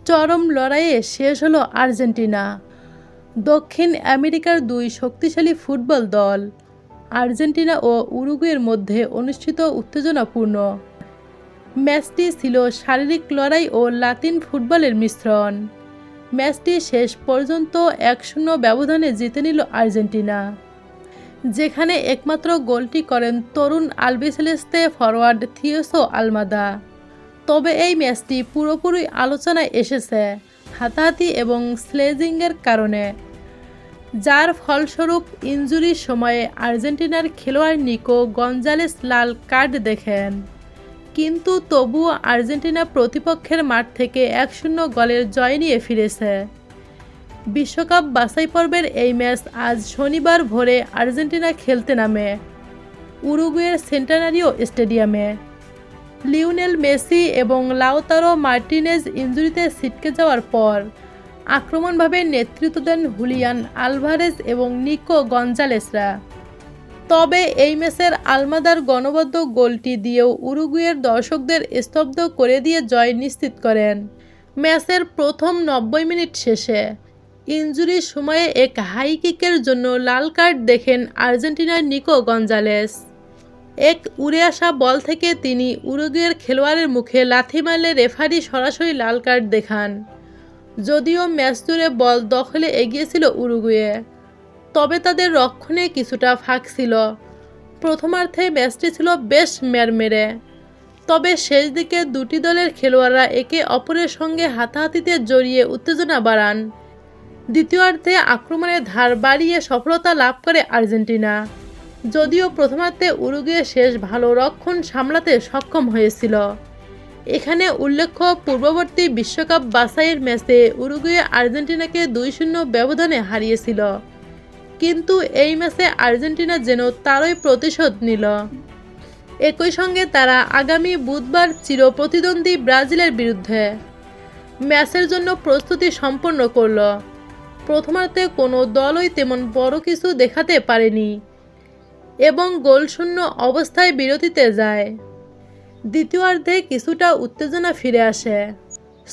চরম লড়াইয়ে শেষ হলো আর্জেন্টিনা। দক্ষিণ আমেরিকার দুই শক্তিশালী ফুটবল দল আর্জেন্টিনা ও উরুগুয়ের মধ্যে অনুষ্ঠিত উত্তেজনাপূর্ণ ম্যাচটি ছিল শারীরিক লড়াই ও লাতিন ফুটবলের মিশ্রণ। ম্যাচটি শেষ পর্যন্ত 1-0 ব্যবধানে জিতে নিল আর্জেন্টিনা, যেখানে একমাত্র গোলটি করেন তরুণ আলবিসেলেস্তে ফরোয়ার্ড থিয়েসো আলমাদা। তবে এই ম্যাচটি পুরোপুরি আলোচনায় এসেছে হাতাহাতি এবং স্লেজিংয়ের কারণে, যার ফলস্বরূপ ইনজুরির সময়ে আর্জেন্টিনার খেলোয়াড় নিকো গঞ্জালেস লাল কার্ড দেখেন। কিন্তু তবুও আর্জেন্টিনা প্রতিপক্ষের মাঠ থেকে 1-0 গোলের জয় নিয়ে ফিরেছে। বিশ্বকাপ বাছাই পর্বের এই ম্যাচ আজ শনিবার ভোরে আর্জেন্টিনা খেলতে নামে উরুগুয়ের সেন্টেনারিও স্টেডিয়ামে। লিওনেল মেসি এবং লাউতারো মার্টিনেজ ইনজুরিতে ছিটকে যাওয়ার পর আক্রমণভাবে নেতৃত্ব দেন হুলিয়ান আলভারেজ এবং নিকো গঞ্জালেসরা। তবে এই ম্যাচের আলমাদার গণবদ্ধ গোলটি দিয়েও উরুগুয়ের দর্শকদের স্তব্ধ করে দিয়ে জয় নিশ্চিত করেন। ম্যাচের প্রথম 90 মিনিট শেষে ইনজুরির সময়ে এক হাই কিকের জন্য লাল কার্ড দেখেন আর্জেন্টিনার নিকো গঞ্জালেস। এক উড়ে আসা বল থেকে তিনি উরুগুয়ের খেলোয়াড়ের মুখে লাথি মারলে রেফারি সরাসরি লাল কার্ড দেখান। যদিও ম্যাচ জুড়ে বল দখলে এগিয়েছিল উরুগুয়ে, তবে তাদের রক্ষণে কিছুটা ফাঁক ছিল। প্রথমার্ধে ম্যাচটি ছিল বেশ ম্যারমেরে, তবে শেষ দিকে দুটি দলের খেলোয়াড়রা একে অপরের সঙ্গে হাতাহাতিতে জড়িয়ে উত্তেজনা বাড়ান। দ্বিতীয়ার্ধে আক্রমণের ধার বাড়িয়ে সফলতা লাভ করে আর্জেন্টিনা, যদিও প্রথমার্ধে উরুগুয়ে শেষ ভালো রক্ষণ সামলাতে সক্ষম হয়েছিল। এখানে উল্লেখ্য, পূর্ববর্তী বিশ্বকাপ বাছাইয়ের ম্যাচে উরুগুয়ে আর্জেন্টিনাকে 2-0 ব্যবধানে হারিয়েছিল, কিন্তু এই ম্যাচে আর্জেন্টিনা যেন তারই প্রতিশোধ নিল। একই সঙ্গে তারা আগামী বুধবার চিরপ্রতিদ্বন্দ্বী ব্রাজিলের বিরুদ্ধে ম্যাচের জন্য প্রস্তুতি সম্পন্ন করল। প্রথমার্ধে কোনো দলই তেমন বড় কিছু দেখাতে পারেনি এবং গোলশূন্য অবস্থায় বিরতিতে যায়। দ্বিতীয়ার্ধে কিছুটা উত্তেজনা ফিরে আসে।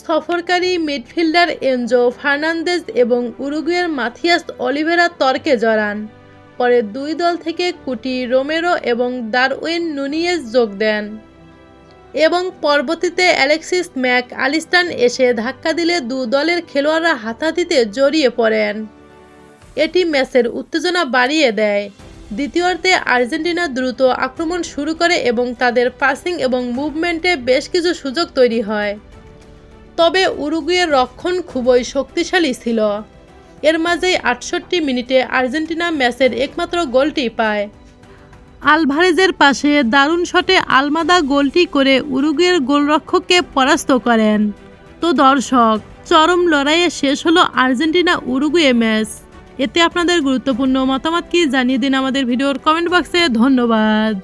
সফরকারী মিডফিল্ডার এনজো ফার্নান্দেজ এবং উরুগুয়ের মাথিয়াস অলিভেরা তর্কে জড়ান। পরে দুই দল থেকে কুটি রোমেরো এবং দারউইন নুনিয়েজ যোগ দেন এবং পরবর্তীতে অ্যালেক্সিস ম্যাক আলিস্টার এসে ধাক্কা দিলে দু দলের খেলোয়াড়রা হাতাহাতিতে জড়িয়ে পড়েন। এটি ম্যাচের উত্তেজনা বাড়িয়ে দেয়। দ্বিতীয়ার্ধে আর্জেন্টিনা দ্রুত আক্রমণ শুরু করে এবং তাদের পাসিং এবং মুভমেন্টে বেশ কিছু সুযোগ তৈরি হয়, তবে উরুগুয়ের রক্ষণ খুবই শক্তিশালী ছিল। এর মাঝেই 68 মিনিটে আর্জেন্টিনা ম্যাচের একমাত্র গোলটি পায়। আলভারেজের পাশে দারুণ শটে আলমাদা গোলটি করে উরুগুয়ের গোলরক্ষককে পরাস্ত করেন। তো দর্শক, চরম লড়াইয়ে শেষ হলো আর্জেন্টিনা উরুগুয়ে ম্যাচ। এতে আপনাদের গুরুত্বপূর্ণ মতামত কি জানিয়ে দিন আমাদের ভিডিওর কমেন্ট বক্সে। ধন্যবাদ।